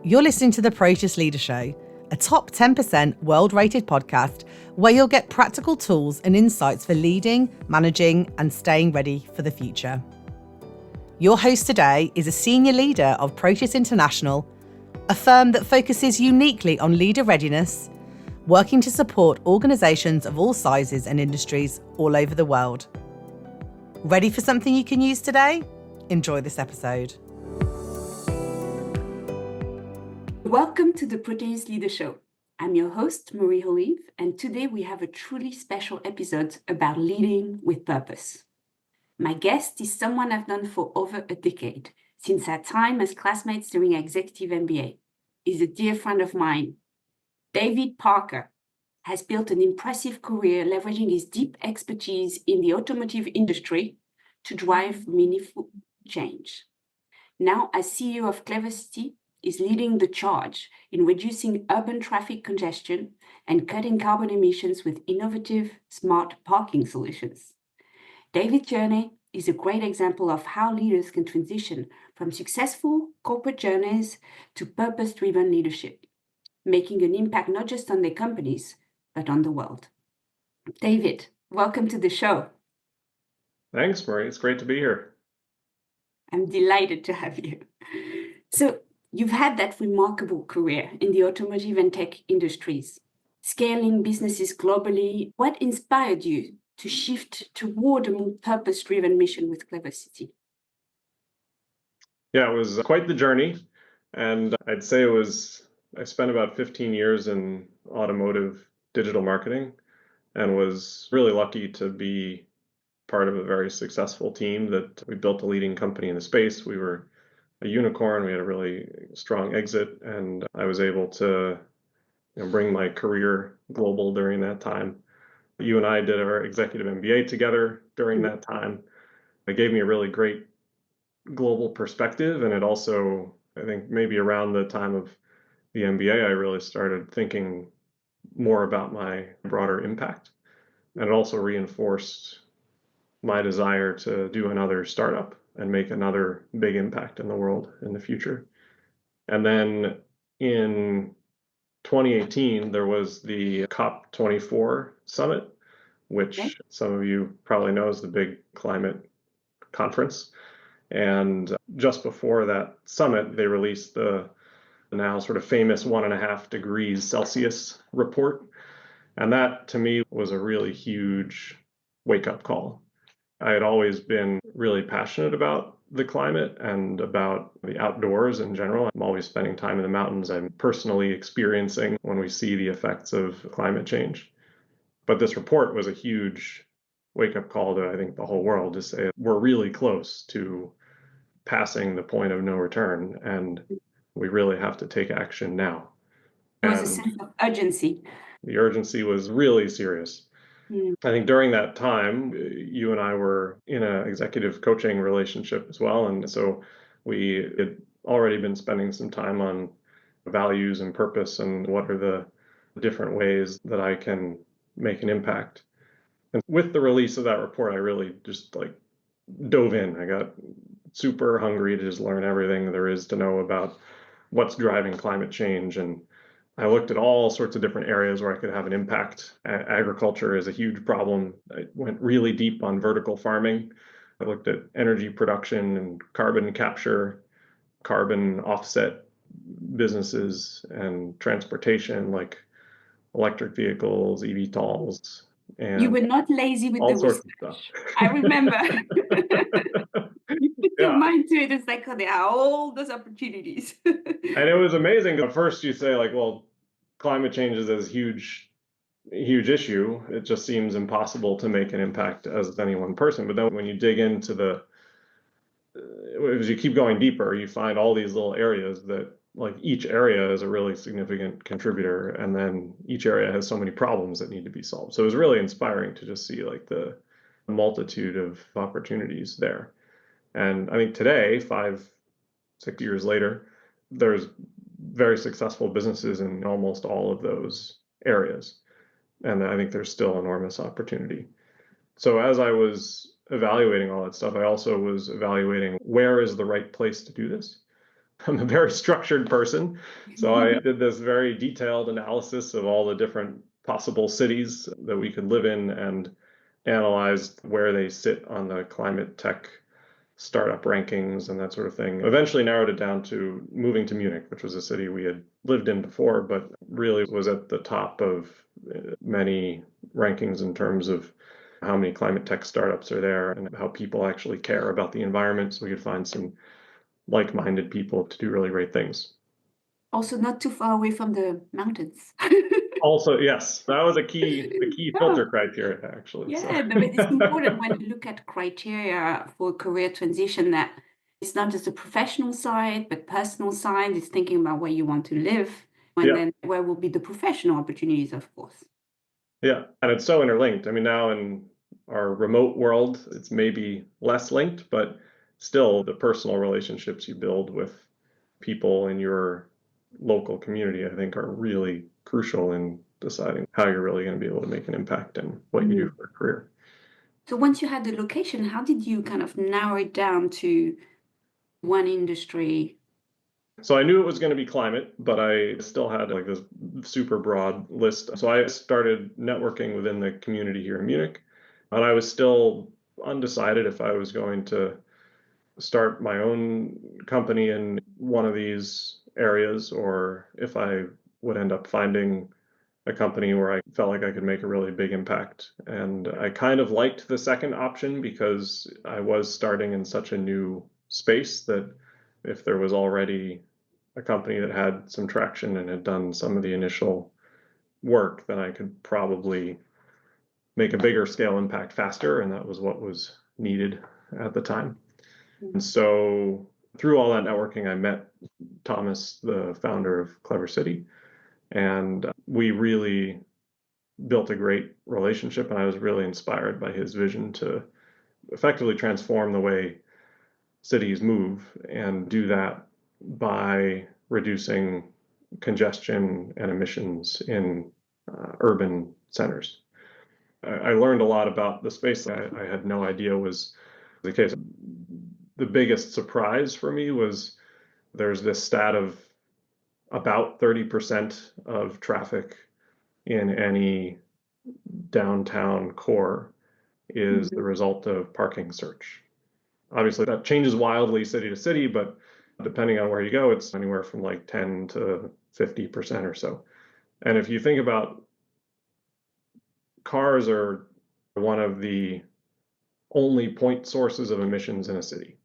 You're listening to the Proteus Leader Show, a top 10% world-rated podcast where you'll get practical tools and insights for leading, managing, and staying ready for the future. Your host today is a senior leader of Proteus International, a firm that focuses uniquely on leader readiness, working to support organisations of all sizes and industries all over the world. Ready for something you can use today? Enjoy this episode. Welcome to the Proteus Leader Show. I'm your host, Marie Olive, and today we have a truly special episode about leading with purpose. My guest is someone I've known for over a decade, since our time as classmates during Executive MBA. He's a dear friend of mine. David Parker has built an impressive career leveraging his deep expertise in the automotive industry to drive meaningful change. Now, as CEO of Cleverciti, is leading the charge in reducing urban traffic congestion and cutting carbon emissions with innovative, smart parking solutions. David's journey is a great example of how leaders can transition from successful corporate journeys to purpose-driven leadership, making an impact not just on their companies, but on the world. David, welcome to the show. Thanks, Marie. It's great to be here. I'm delighted to have you. So, you've had that remarkable career in the automotive and tech industries, scaling businesses globally. What inspired you to shift toward a more purpose-driven mission with Cleverciti? Yeah, it was quite the journey. And I'd say I spent about 15 years in automotive digital marketing and was really lucky to be part of a very successful team that we built a leading company in the space. We were a unicorn. We had a really strong exit, and I was able to bring my career global during that time. You and I did our executive MBA together during that time. It gave me a really great global perspective, and it also, I think maybe around the time of the MBA, I really started thinking more about my broader impact, and it also reinforced my desire to do another startup and make another big impact in the world in the future. And then in 2018, there was the COP24 summit, which some of you probably know is the big climate conference. And just before that summit, they released the now sort of famous 1.5 degrees Celsius report. And that, to me, was a really huge wake-up call. I had always been really passionate about the climate and about the outdoors in general. I'm always spending time in the mountains. I'm personally experiencing when we see the effects of climate change. But this report was a huge wake-up call to, I think, the whole world to say we're really close to passing the point of no return, and we really have to take action now. There was a sense of urgency. The urgency was really serious. I think during that time, you and I were in an executive coaching relationship as well. And so we had already been spending some time on values and purpose and what are the different ways that I can make an impact. And with the release of that report, I really just dove in. I got super hungry to just learn everything there is to know about what's driving climate change. And I looked at all sorts of different areas where I could have an impact. Agriculture is a huge problem. I went really deep on vertical farming. I looked at energy production and carbon capture, carbon offset businesses, and transportation like electric vehicles, eVTOLs. And you were not lazy with all the sorts research. of stuff. I remember. You put your mind to it. It's like, oh, there are all those opportunities. And it was amazing. At first you say well, climate change is a huge issue. It just seems impossible to make an impact as any one person. But then when you dig into as you keep going deeper, you find all these little areas that each area is a really significant contributor. And then each area has so many problems that need to be solved. So it was really inspiring to just see the multitude of opportunities there. And I think today, 5-6 years later, there's very successful businesses in almost all of those areas. And I think there's still enormous opportunity. So as I was evaluating all that stuff, I also was evaluating where is the right place to do this. I'm a very structured person. So I did this very detailed analysis of all the different possible cities that we could live in and analyzed where they sit on the climate tech startup rankings and that sort of thing. Eventually narrowed it down to moving to Munich, which was a city we had lived in before, but really was at the top of many rankings in terms of how many climate tech startups are there and how people actually care about the environment. So we could find some like-minded people to do really great things. Also, not too far away from the mountains. Also, yes, that was a key filter criteria, actually. Yeah, So. but it's important when you look at criteria for career transition that it's not just the professional side, but personal side. It's thinking about where you want to live, and Yeah. then where will be the professional opportunities, of course. Yeah, and it's so interlinked. I mean, now in our remote world, it's maybe less linked, but still the personal relationships you build with people in your local community, I think, are really crucial in deciding how you're really going to be able to make an impact in what you do for a career. So once you had the location, how did you kind of narrow it down to one industry? So I knew it was going to be climate, but I still had like this super broad list. So I started networking within the community here in Munich, and I was still undecided if I was going to start my own company in one of these areas or if I would end up finding a company where I felt like I could make a really big impact. And I kind of liked the second option because I was starting in such a new space that if there was already a company that had some traction and had done some of the initial work, then I could probably make a bigger scale impact faster. And that was what was needed at the time. And so through all that networking, I met Thomas, the founder of Cleverciti, and we really built a great relationship. And I was really inspired by his vision to effectively transform the way cities move and do that by reducing congestion and emissions in urban centers. I learned a lot about the space that I had no idea was the case. The biggest surprise for me was there's this stat of about 30% of traffic in any downtown core is the result of parking search. Obviously, that changes wildly city to city, but depending on where you go, it's anywhere from like 10 to 50% or so. And if you think about cars are one of the only point sources of emissions in a city.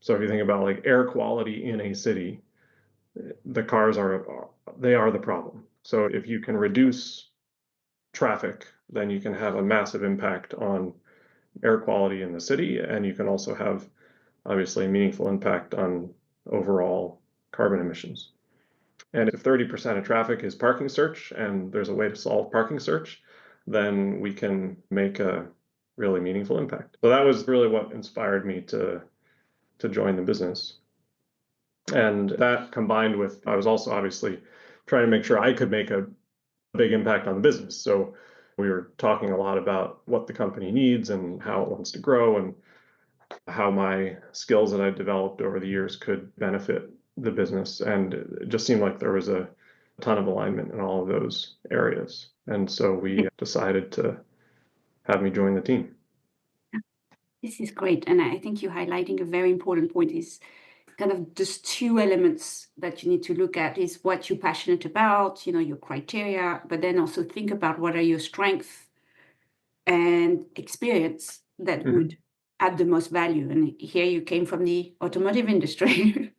So if you think about like air quality in a city, the cars are the problem. So if you can reduce traffic, then you can have a massive impact on air quality in the city, and you can also have obviously a meaningful impact on overall carbon emissions. And if 30% of traffic is parking search and there's a way to solve parking search, then we can make a really meaningful impact. So that was really what inspired me to join the business. And that combined with, I was also obviously trying to make sure I could make a big impact on the business. So we were talking a lot about what the company needs and how it wants to grow and how my skills that I've developed over the years could benefit the business. And it just seemed like there was a ton of alignment in all of those areas. And so we decided to have me join the team. This is great. And I think you're highlighting a very important point is kind of just two elements that you need to look at is what you're passionate about, your criteria, but then also think about what are your strengths and experience that would add the most value. And here you came from the automotive industry.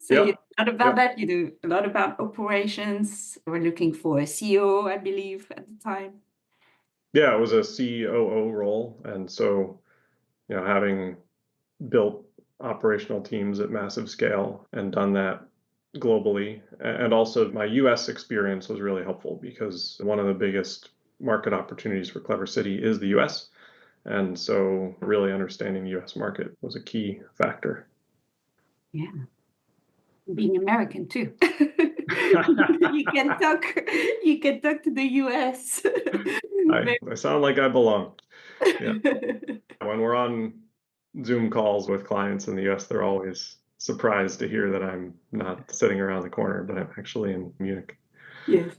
So Yeah. you know a lot about that. You do a lot about operations. We're looking for a CEO, I believe, at the time. Yeah, it was a COO role. And so, having built operational teams at massive scale and done that globally. And also my US experience was really helpful because one of the biggest market opportunities for Cleverciti is the US. And so really understanding the US market was a key factor. Yeah. Being American too. you can talk to the US. I sound like I belong. Yeah. When we're on Zoom calls with clients in the US, they're always surprised to hear that I'm not sitting around the corner, but I'm actually in Munich. Yes.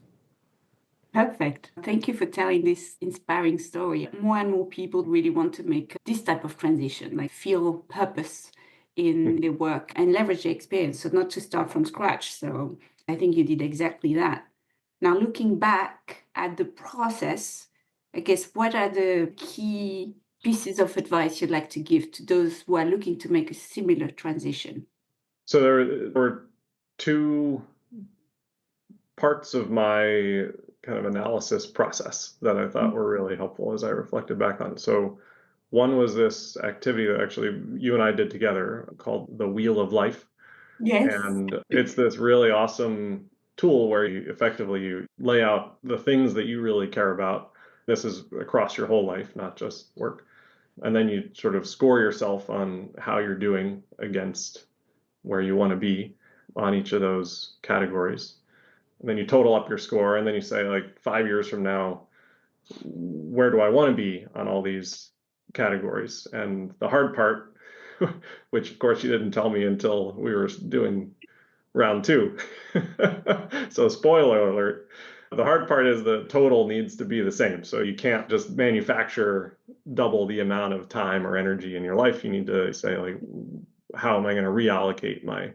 Perfect. Thank you for telling this inspiring story. More and more people really want to make this type of transition, like feel purpose in their work and leverage their experience. So not to start from scratch. So I think you did exactly that. Now, looking back at the process, I guess what are the key pieces of advice you'd like to give to those who are looking to make a similar transition? So there were two parts of my kind of analysis process that I thought were really helpful as I reflected back on. So one was this activity that actually you and I did together called the Wheel of Life. Yes. And it's this really awesome tool where you lay out the things that you really care about. This is across your whole life, not just work. And then you sort of score yourself on how you're doing against where you want to be on each of those categories. And then you total up your score, and then you say, like, 5 years from now, where do I want to be on all these categories? And the hard part, which of course you didn't tell me until we were doing round two. So spoiler alert, the hard part is the total needs to be the same. So you can't just manufacture double the amount of time or energy in your life. You need to say, like, how am I going to reallocate my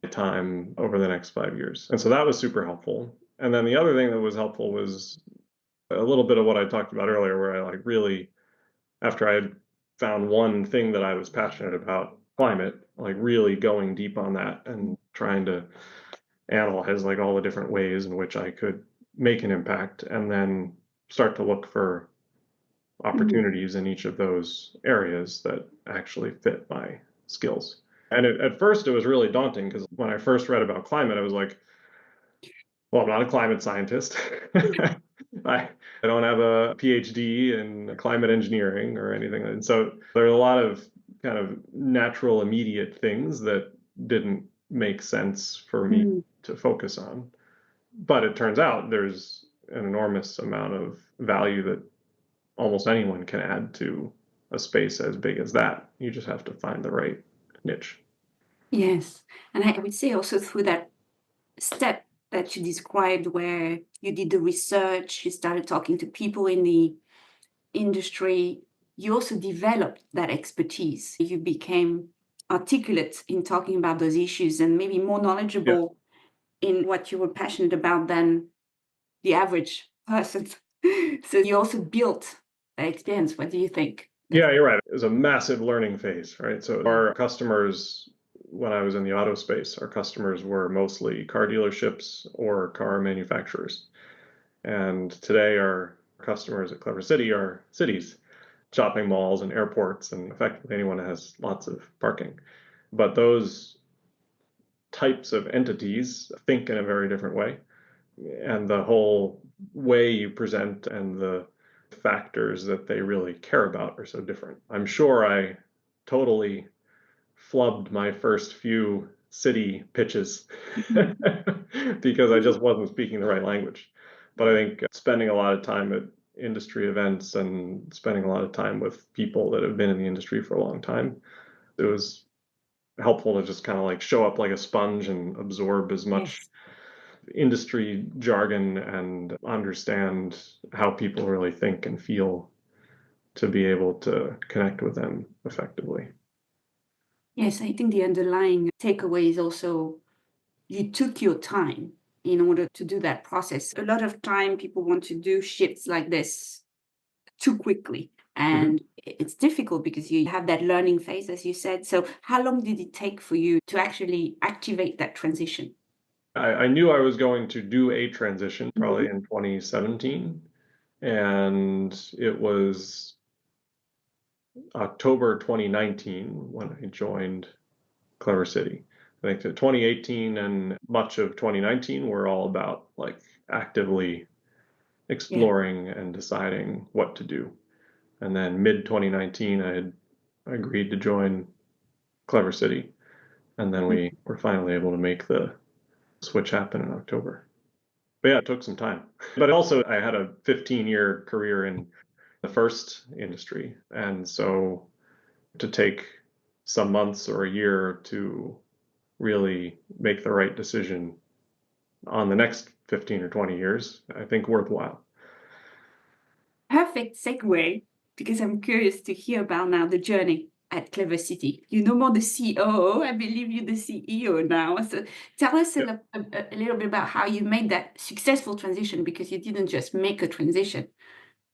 time over the next 5 years? And so that was super helpful. And then the other thing that was helpful was a little bit of what I talked about earlier, where I like really, after I had found one thing that I was passionate about, climate, like really going deep on that and trying to analyze like all the different ways in which I could make an impact, and then start to look for opportunities in each of those areas that actually fit my skills. And at first it was really daunting, because when I first read about climate, I was like, well, I'm not a climate scientist. I don't have a PhD in climate engineering or anything. And so there are a lot of kind of natural, immediate things that didn't make sense for me to focus on. But it turns out there's an enormous amount of value that almost anyone can add to a space as big as that. You just have to find the right niche. Yes. And I would say also through that step that you described where you did the research, you started talking to people in the industry, you also developed that expertise. You became articulate in talking about those issues and maybe more Yeah. knowledgeable in what you were passionate about than the average person. So you also built that experience. What do you think? Yeah, you're right. It was a massive learning phase, right? So our customers, when I was in the auto space, our customers were mostly car dealerships or car manufacturers. And today our customers at Cleverciti are cities, shopping malls and airports, and effectively anyone that has lots of parking. But those types of entities think in a very different way. And the whole way you present and the factors that they really care about are so different. I'm sure I totally flubbed my first few city pitches because I just wasn't speaking the right language. But I think spending a lot of time at industry events and spending a lot of time with people that have been in the industry for a long time, it was helpful to just kind of like show up like a sponge and absorb as much industry jargon and understand how people really think and feel to be able to connect with them effectively. Yes, I think the underlying takeaway is also you took your time in order to do that process. A lot of time people want to do shifts like this too quickly. And it's difficult because you have that learning phase, as you said. So, how long did it take for you to actually activate that transition? I knew I was going to do a transition probably in 2017, and it was October 2019 when I joined Cleverciti. I think that 2018 and much of 2019 were all about like actively Yeah. exploring and deciding what to do. And then mid 2019, I had agreed to join Cleverciti, and then we were finally able to make the switch happen in October. But yeah, it took some time. But also, I had a 15-year career in the first industry, and so to take some months or a year to really make the right decision on the next 15 or 20 years, I think worthwhile. Perfect segue, because I'm curious to hear about now the journey at Cleverciti. You're no more the COO, I believe you're the CEO now. So tell us a little bit about how you made that successful transition, because you didn't just make a transition,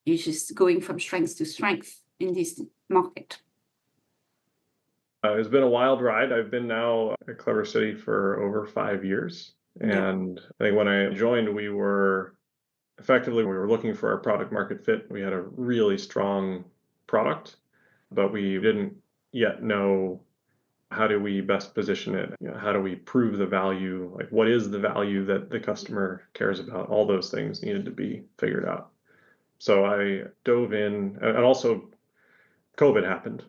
you're just going from strength to strength in this market. It's been a wild ride. I've been now at Cleverciti for over 5 years. And I think when I joined, we were looking for our product market fit. We had a really strong product, but we didn't yet know how do we best position it? How do we prove the value? Like, what is the value that the customer cares about? All those things needed to be figured out. So I dove in, and also COVID happened.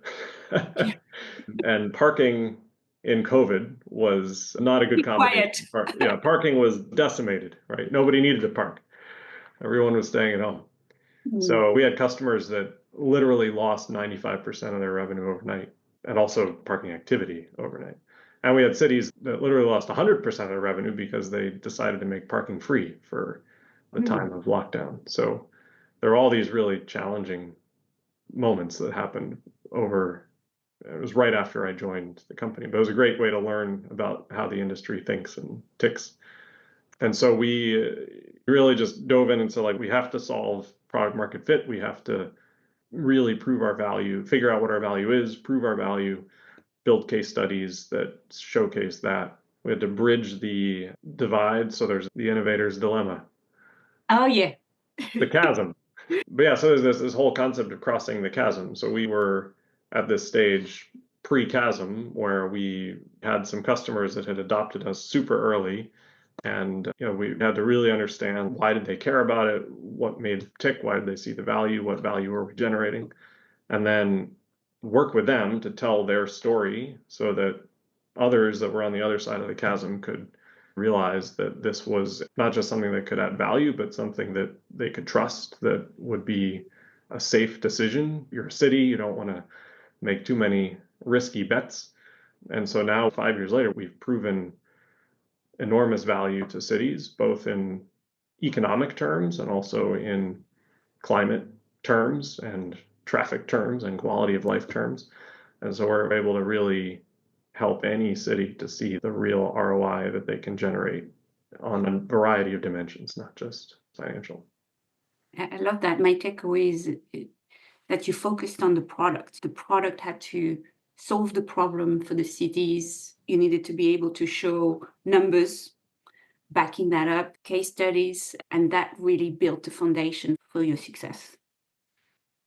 And parking in COVID was not a good combination. Parking was decimated, right? Nobody needed to park. Everyone was staying at home. So we had customers that literally lost 95% of their revenue overnight, and also parking activity overnight. And we had cities that literally lost 100% of their revenue because they decided to make parking free for the time of lockdown. So there were all these really challenging moments that happened it was right after I joined the company, but it was a great way to learn about how the industry thinks and ticks. And so we really just dove in and said, like, we have to solve product market fit. We have to really prove our value, figure out what our value is, prove our value, build case studies that showcase that. We had to bridge the divide. So there's the innovator's dilemma. Oh, yeah. The chasm. But yeah, so there's this whole concept of crossing the chasm. So we were at this stage pre-chasm where we had some customers that had adopted us super early. And we had to really understand, why did they care about it? What made it tick? Why did they see the value? What value are we generating? And then work with them to tell their story so that others that were on the other side of the chasm could realize that this was not just something that could add value, but something that they could trust, that would be a safe decision. You're a city, you don't want to make too many risky bets. And so now, 5 years later, we've proven enormous value to cities, both in economic terms and also in climate terms and traffic terms and quality of life terms. And so we're able to really help any city to see the real ROI that they can generate on a variety of dimensions, not just financial. I love that. My takeaway is that you focused on the product. The product had to solve the problem for the cities. You needed to be able to show numbers backing that up, case studies, and that really built the foundation for your success.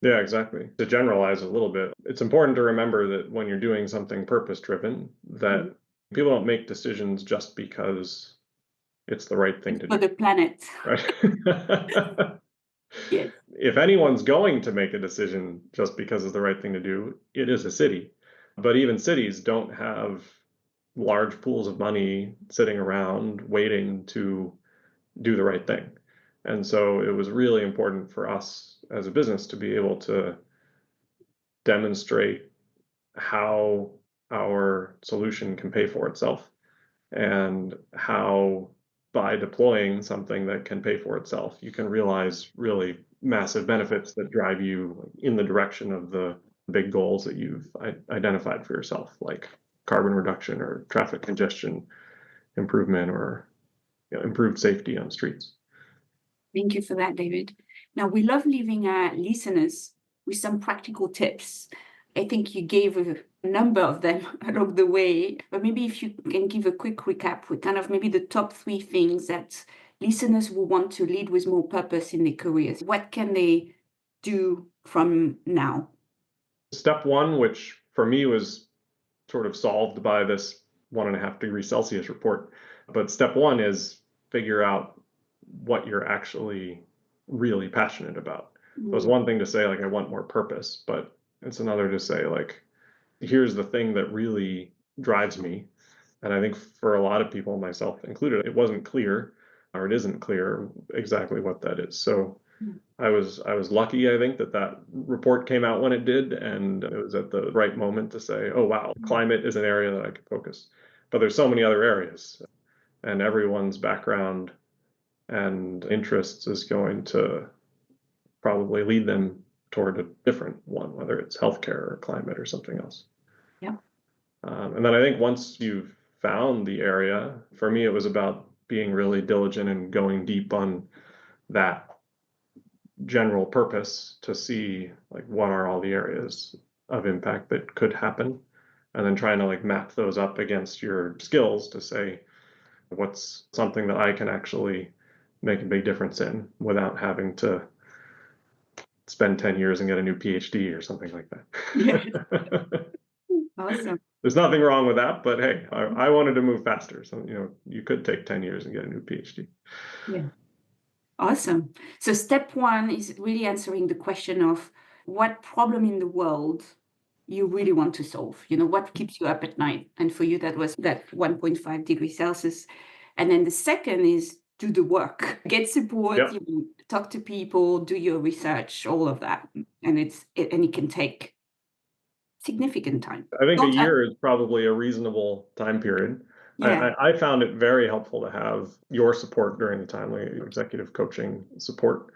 Yeah, exactly. To generalize a little bit, it's important to remember that when you're doing something purpose-driven, that people don't make decisions just because it's the right thing to do. For the planet. Right? Yes. If anyone's going to make a decision just because it's the right thing to do, it is a city. But even cities don't have large pools of money sitting around waiting to do the right thing. And so it was really important for us as a business to be able to demonstrate how our solution can pay for itself, and how by deploying something that can pay for itself, you can realize really massive benefits that drive you in the direction of the big goals that you've identified for yourself, like carbon reduction or traffic congestion improvement, or improved safety on streets. Thank you for that, David. Now, we love leaving our listeners with some practical tips. I think you gave a number of them along the way, but maybe if you can give a quick recap with kind of maybe the top 3 things that listeners will want to lead with more purpose in their careers. What can they do from now? Step 1, which for me was sort of solved by this 1.5 degrees Celsius report, but step 1 is figure out what you're actually really passionate about. So it's one thing to say, like, I want more purpose, but it's another to say, like, here's the thing that really drives me. And I think for a lot of people, myself included, it wasn't clear, or it isn't clear exactly what that is. So I was lucky, I think, that report came out when it did, and it was at the right moment to say, oh, wow, climate is an area that I could focus. But there's so many other areas, and everyone's background and interests is going to probably lead them toward a different one, whether it's healthcare or climate or something else. Yeah. And then I think once you've found the area, for me, it was about being really diligent and going deep on that general purpose to see like what are all the areas of impact that could happen, and then trying to like map those up against your skills to say what's something that I can actually make a big difference in without having to spend 10 years and get a new PhD or something like that. Yeah. Awesome. There's nothing wrong with that, but hey, I wanted to move faster. So, you could take 10 years and get a new PhD. Yeah. Awesome. So step one is really answering the question of what problem in the world you really want to solve. What keeps you up at night? And for you, that was that 1.5 degrees Celsius. And then the second is do the work, get support, Yep. talk to people, do your research, all of that. And it can take significant time. I think a year is probably a reasonable time period. Yeah. I found it very helpful to have your support during the time, like executive coaching support.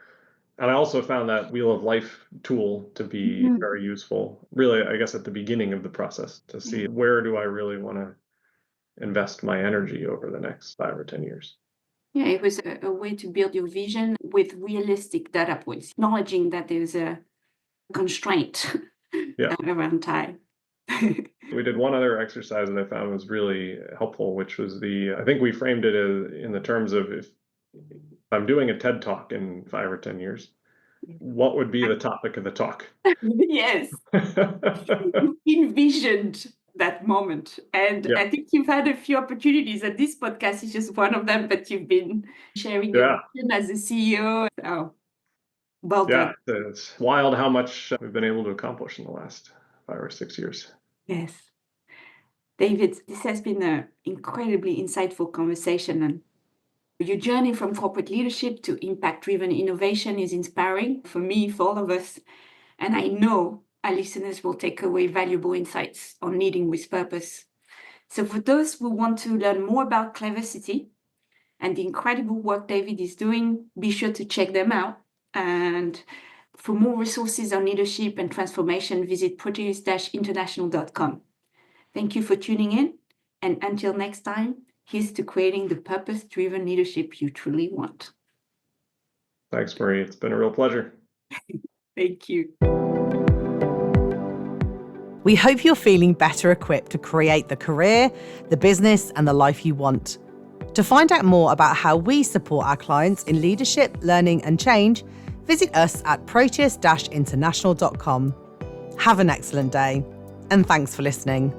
And I also found that Wheel of Life tool to be very useful, really, I guess, at the beginning of the process to see where do I really want to invest my energy over the next 5 or 10 years. Yeah, it was a way to build your vision with realistic data points, acknowledging that there's a constraint around time. We did one other exercise that I found was really helpful, which was I think we framed it in the terms of if I'm doing a TED Talk in 5 or 10 years, what would be the topic of the talk? Yes. You envisioned that moment. And I think you've had a few opportunities, and this podcast is just one of them that you've been sharing your vision as a CEO. Oh, well done. Yeah, it's wild how much we've been able to accomplish in the last 5 or 6 years. Yes. David, this has been an incredibly insightful conversation, and your journey from corporate leadership to impact-driven innovation is inspiring for me, for all of us. And I know our listeners will take away valuable insights on leading with purpose. So for those who want to learn more about Cleverciti and the incredible work David is doing, be sure to check them out. And for more resources on leadership and transformation, visit proteus-international.com. Thank you for tuning in. And until next time, here's to creating the purpose-driven leadership you truly want. Thanks, Marie. It's been a real pleasure. Thank you. We hope you're feeling better equipped to create the career, the business, and the life you want. To find out more about how we support our clients in leadership, learning, and change, visit us at proteus-international.com. Have an excellent day, and thanks for listening.